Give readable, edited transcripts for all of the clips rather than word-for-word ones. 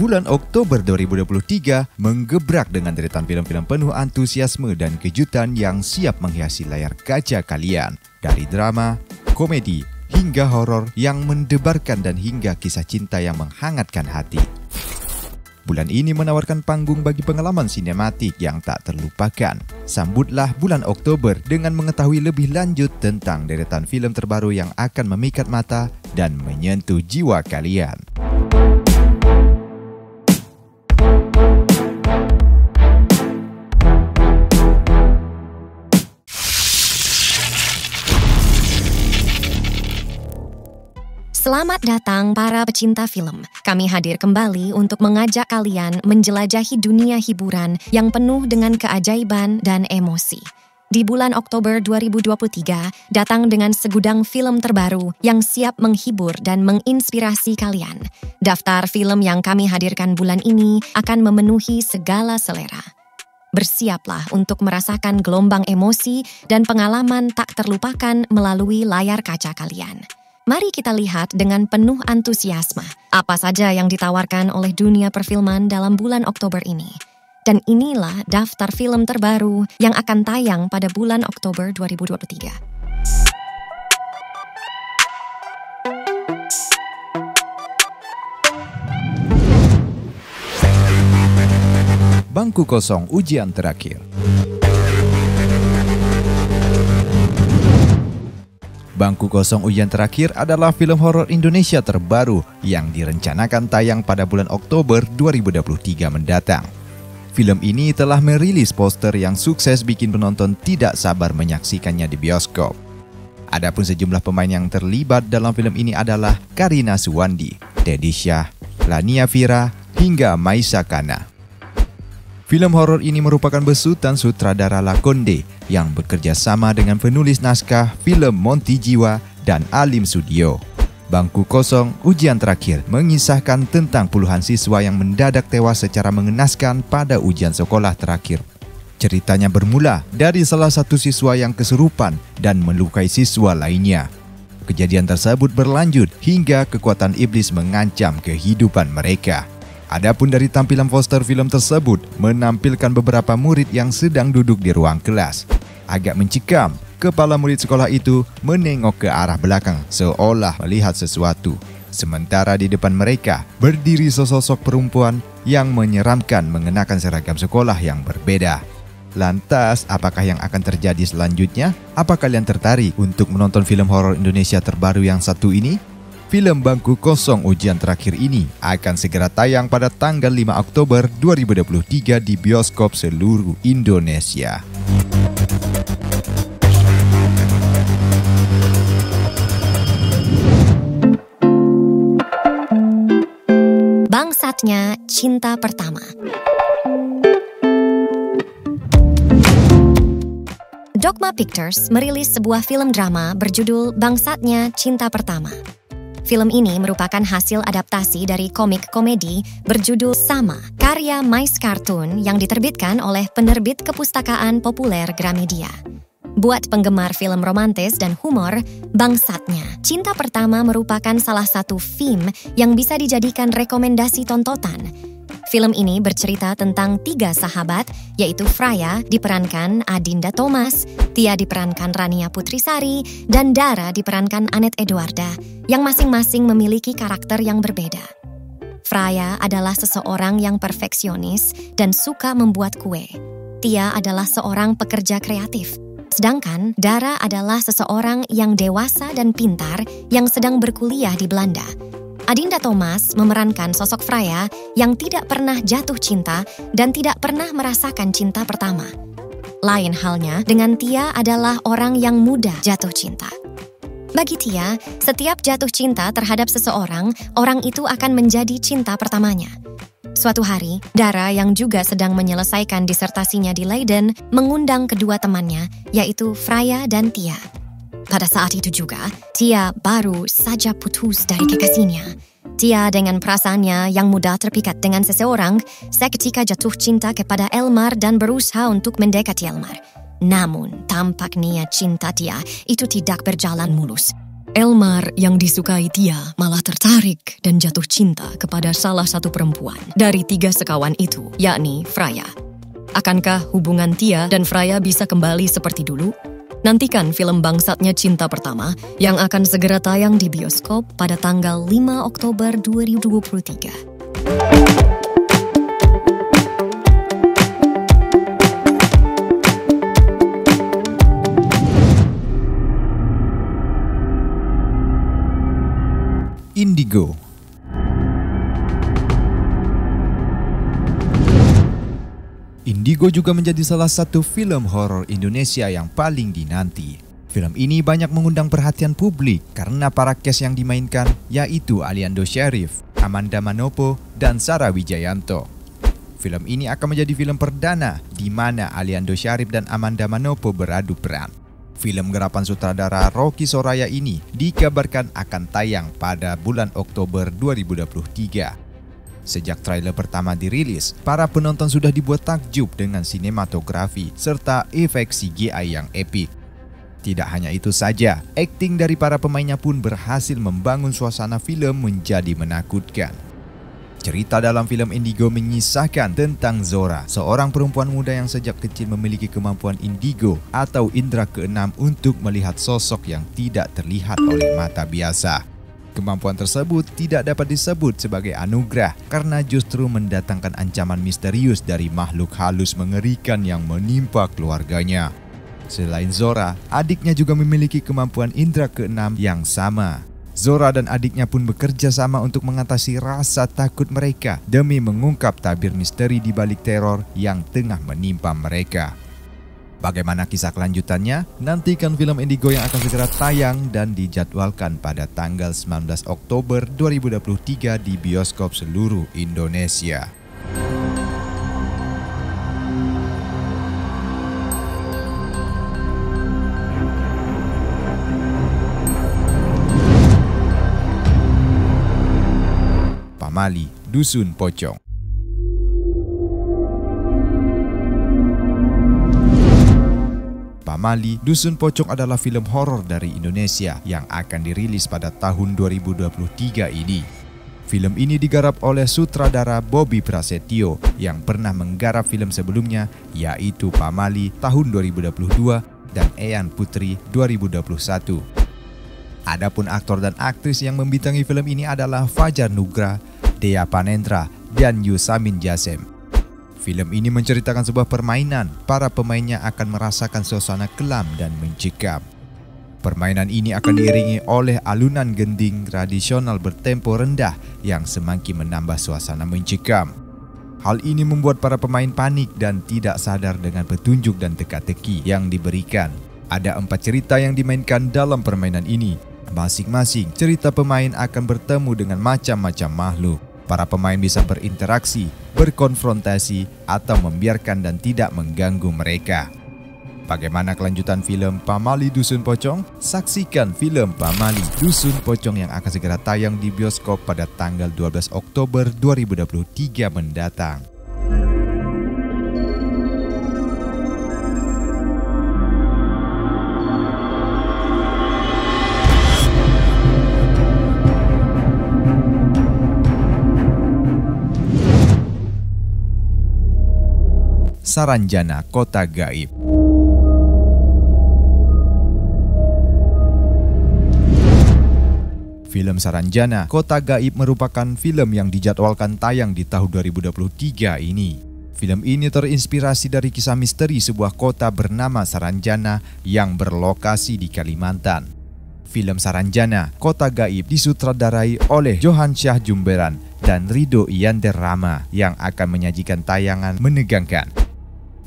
Bulan Oktober 2023 menggebrak dengan deretan film-film penuh antusiasme dan kejutan yang siap menghiasi layar kaca kalian. Dari drama, komedi, hingga horor yang mendebarkan dan hingga kisah cinta yang menghangatkan hati. Bulan ini menawarkan panggung bagi pengalaman sinematik yang tak terlupakan. Sambutlah bulan Oktober dengan mengetahui lebih lanjut tentang deretan filem terbaru yang akan memikat mata dan menyentuh jiwa kalian. Selamat datang para pecinta film. Kami hadir kembali untuk mengajak kalian menjelajahi dunia hiburan yang penuh dengan keajaiban dan emosi. Di bulan Oktober 2023, datang dengan segudang film terbaru yang siap menghibur dan menginspirasi kalian. Daftar film yang kami hadirkan bulan ini akan memenuhi segala selera. Bersiaplah untuk merasakan gelombang emosi dan pengalaman tak terlupakan melalui layar kaca kalian. Mari kita lihat dengan penuh antusiasme apa saja yang ditawarkan oleh dunia perfilman dalam bulan Oktober ini. Dan inilah daftar film terbaru yang akan tayang pada bulan Oktober 2023. Bangku Kosong Ujian Terakhir. Bangku Kosong Ujian Terakhir adalah film horor Indonesia terbaru yang direncanakan tayang pada bulan Oktober 2023 mendatang. Film ini telah merilis poster yang sukses bikin penonton tidak sabar menyaksikannya di bioskop. Adapun sejumlah pemain yang terlibat dalam film ini adalah Karina Suwandi, Teddy Syah, Lania Vira, hingga Maisa Kana. Film horor ini merupakan besutan sutradara Lakonde yang bekerja sama dengan penulis naskah film Monty Jiwa dan Alim Studio. Bangku Kosong Ujian Terakhir mengisahkan tentang puluhan siswa yang mendadak tewas secara mengenaskan pada ujian sekolah terakhir. Ceritanya bermula dari salah satu siswa yang kesurupan dan melukai siswa lainnya. Kejadian tersebut berlanjut hingga kekuatan iblis mengancam kehidupan mereka. Adapun dari tampilan poster film tersebut menampilkan beberapa murid yang sedang duduk di ruang kelas. Agak mencekam, kepala murid sekolah itu menengok ke arah belakang seolah melihat sesuatu. Sementara di depan mereka berdiri sosok perempuan yang menyeramkan mengenakan seragam sekolah yang berbeda. Lantas, apakah yang akan terjadi selanjutnya? Apa kalian tertarik untuk menonton film horor Indonesia terbaru yang satu ini? Film Bangku Kosong Ujian Terakhir ini akan segera tayang pada tanggal 5 Oktober 2023 di bioskop seluruh Indonesia. Bangsatnya Cinta Pertama. Dogma Pictures merilis sebuah film drama berjudul Bangsatnya Cinta Pertama. Film ini merupakan hasil adaptasi dari komik komedi berjudul sama, karya Mais Cartoon yang diterbitkan oleh penerbit kepustakaan populer Gramedia. Buat penggemar film romantis dan humor, Bangsatnya Cinta Pertama merupakan salah satu film yang bisa dijadikan rekomendasi tontonan. Film ini bercerita tentang 3 sahabat, yaitu Fraya diperankan Adinda Thomas, Tia diperankan Rania Putrisari, dan Dara diperankan Anet Edwarda, yang masing-masing memiliki karakter yang berbeda. Fraya adalah seseorang yang perfeksionis dan suka membuat kue. Tia adalah seorang pekerja kreatif. Sedangkan Dara adalah seseorang yang dewasa dan pintar yang sedang berkuliah di Belanda. Adinda Thomas memerankan sosok Fraya yang tidak pernah jatuh cinta dan tidak pernah merasakan cinta pertama. Lain halnya dengan Tia adalah orang yang mudah jatuh cinta. Bagi Tia, setiap jatuh cinta terhadap seseorang, orang itu akan menjadi cinta pertamanya. Suatu hari, Dara yang juga sedang menyelesaikan disertasinya di Leiden mengundang kedua temannya, yaitu Fraya dan Tia. Pada saat itu juga, Tia baru saja putus dari kekasihnya. Tia dengan perasaannya yang mudah terpikat dengan seseorang, seketika jatuh cinta kepada Elmar dan berusaha untuk mendekati Elmar. Namun, tampak niat cinta Tia itu tidak berjalan mulus. Elmar yang disukai Tia malah tertarik dan jatuh cinta kepada salah satu perempuan dari 3 sekawan itu, yakni Freya. Akankah hubungan Tia dan Freya bisa kembali seperti dulu? Nantikan film Bangsatnya Cinta Pertama yang akan segera tayang di bioskop pada tanggal 5 Oktober 2023. Indigo. Indigo juga menjadi salah satu film horor Indonesia yang paling dinanti. Film ini banyak mengundang perhatian publik karena para cast yang dimainkan yaitu Aliando Syarif, Amanda Manopo, dan Sarah Wijayanto. Film ini akan menjadi film perdana di mana Aliando Syarif dan Amanda Manopo beradu peran. Film garapan sutradara Rocky Soraya ini dikabarkan akan tayang pada bulan Oktober 2023. Sejak trailer pertama dirilis, para penonton sudah dibuat takjub dengan sinematografi serta efek CGI yang epik. Tidak hanya itu saja, akting dari para pemainnya pun berhasil membangun suasana film menjadi menakutkan. Cerita dalam film Indigo mengisahkan tentang Zora, seorang perempuan muda yang sejak kecil memiliki kemampuan indigo atau indera keenam untuk melihat sosok yang tidak terlihat oleh mata biasa. Kemampuan tersebut tidak dapat disebut sebagai anugerah karena justru mendatangkan ancaman misterius dari makhluk halus mengerikan yang menimpa keluarganya. Selain Zora, adiknya juga memiliki kemampuan indera keenam yang sama. Zora dan adiknya pun bekerja sama untuk mengatasi rasa takut mereka demi mengungkap tabir misteri di balik teror yang tengah menimpa mereka. Bagaimana kisah kelanjutannya? Nantikan film Indigo yang akan segera tayang dan dijadwalkan pada tanggal 19 Oktober 2023 di bioskop seluruh Indonesia. Pamali, Dusun Pocong. Pamali, Dusun Pocong adalah film horor dari Indonesia yang akan dirilis pada tahun 2023 ini. Film ini digarap oleh sutradara Bobby Prasetyo yang pernah menggarap film sebelumnya yaitu Pamali tahun 2022 dan Eyan Putri 2021. Adapun aktor dan aktris yang membintangi film ini adalah Fajar Nugra, Dea Panendra, dan Yusamin Jasem. Film ini menceritakan sebuah permainan. Para pemainnya akan merasakan suasana kelam dan mencekam. Permainan ini akan diiringi oleh alunan gending tradisional bertempo rendah yang semakin menambah suasana mencekam. Hal ini membuat para pemain panik dan tidak sadar dengan petunjuk dan teka-teki yang diberikan. Ada 4 cerita yang dimainkan dalam permainan ini. Masing-masing cerita pemain akan bertemu dengan macam-macam makhluk. Para pemain bisa berinteraksi, berkonfrontasi, atau membiarkan dan tidak mengganggu mereka. Bagaimana kelanjutan film Pamali Dusun Pocong? Saksikan film Pamali Dusun Pocong yang akan segera tayang di bioskop pada tanggal 12 Oktober 2023 mendatang. Saranjana Kota Gaib. Film Saranjana Kota Gaib merupakan film yang dijadwalkan tayang di tahun 2023 ini. Film ini terinspirasi dari kisah misteri sebuah kota bernama Saranjana yang berlokasi di Kalimantan. Film Saranjana Kota Gaib disutradarai oleh Johan Syah Jumberan dan Rido Iyander Rama yang akan menyajikan tayangan menegangkan.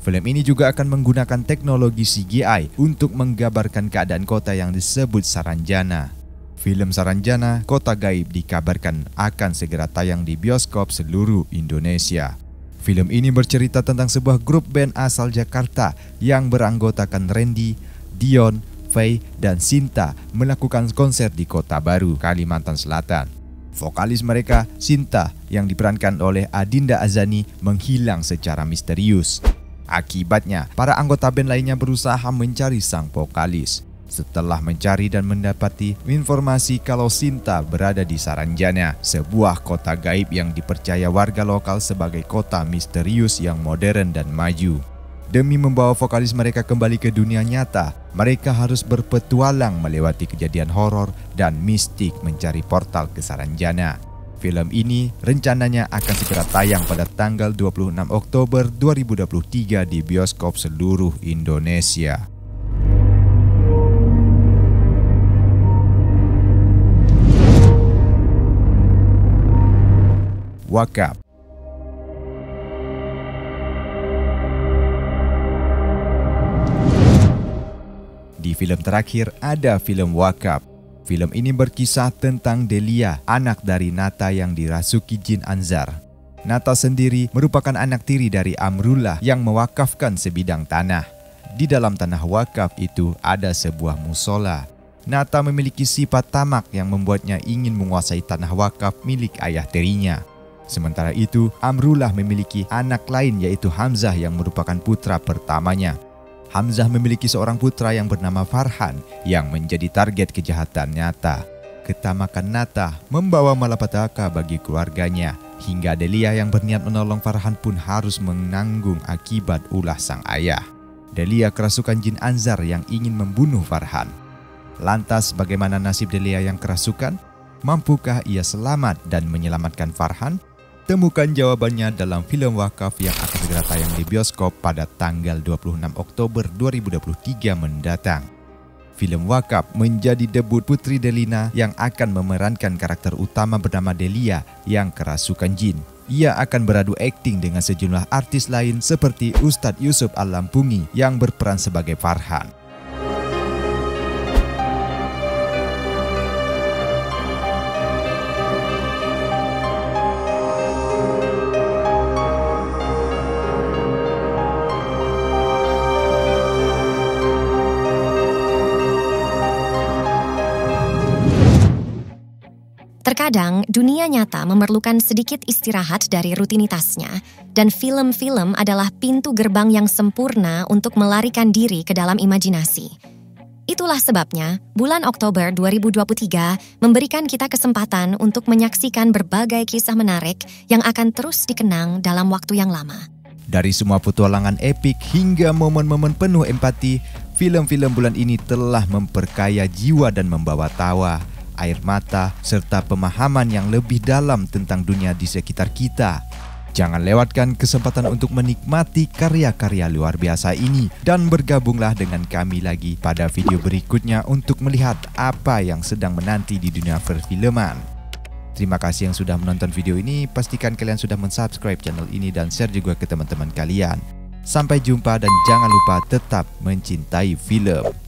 Film ini juga akan menggunakan teknologi CGI untuk menggambarkan keadaan kota yang disebut Saranjana. Film Saranjana Kota Gaib dikabarkan akan segera tayang di bioskop seluruh Indonesia. Film ini bercerita tentang sebuah grup band asal Jakarta yang beranggotakan Randy, Dion, Faye, dan Sinta melakukan konser di Kota Baru, Kalimantan Selatan. Vokalis mereka, Sinta, yang diperankan oleh Adinda Azani, menghilang secara misterius. Akibatnya, para anggota band lainnya berusaha mencari sang vokalis. setelah mencari dan mendapati informasi kalau Sinta berada di Saranjana, sebuah kota gaib yang dipercaya warga lokal sebagai kota misterius yang modern dan maju. Demi membawa vokalis mereka kembali ke dunia nyata, mereka harus berpetualang melewati kejadian horor dan mistik mencari portal ke Saranjana. Film ini rencananya akan segera tayang pada tanggal 26 Oktober 2023 di bioskop seluruh Indonesia. Wakaf. Di film terakhir ada film Wakaf. Film ini berkisah tentang Delia, anak dari Nata yang dirasuki jin Anzar. Nata sendiri merupakan anak tiri dari Amrullah yang mewakafkan sebidang tanah. Di dalam tanah wakaf itu ada sebuah musola. Nata memiliki sifat tamak yang membuatnya ingin menguasai tanah wakaf milik ayah tirinya. Sementara itu, Amrullah memiliki anak lain yaitu Hamzah yang merupakan putra pertamanya. Hamzah memiliki seorang putra yang bernama Farhan yang menjadi target kejahatan Nata. Ketamakan Nata membawa malapetaka bagi keluarganya, hingga Delia yang berniat menolong Farhan pun harus menanggung akibat ulah sang ayah. Delia kerasukan jin Anzar yang ingin membunuh Farhan. Lantas bagaimana nasib Delia yang kerasukan? Mampukah ia selamat dan menyelamatkan Farhan? Temukan jawabannya dalam film Wakaf yang akan segera tayang di bioskop pada tanggal 26 Oktober 2023 mendatang. Film Wakaf menjadi debut Putri Delina yang akan memerankan karakter utama bernama Delia yang kerasukan jin. Ia akan beradu akting dengan sejumlah artis lain seperti Ustadz Yusuf Al-Lampungi yang berperan sebagai Farhan. Terkadang, dunia nyata memerlukan sedikit istirahat dari rutinitasnya, dan film-film adalah pintu gerbang yang sempurna untuk melarikan diri ke dalam imajinasi. Itulah sebabnya, bulan Oktober 2023 memberikan kita kesempatan untuk menyaksikan berbagai kisah menarik yang akan terus dikenang dalam waktu yang lama. Dari semua petualangan epik hingga momen-momen penuh empati, film-film bulan ini telah memperkaya jiwa dan membawa tawa, air mata, serta pemahaman yang lebih dalam tentang dunia di sekitar kita. Jangan lewatkan kesempatan untuk menikmati karya-karya luar biasa ini dan bergabunglah dengan kami lagi pada video berikutnya untuk melihat apa yang sedang menanti di dunia perfilman. Terima kasih yang sudah menonton video ini, pastikan kalian sudah mensubscribe channel ini dan share juga ke teman-teman kalian. Sampai jumpa dan jangan lupa tetap mencintai film.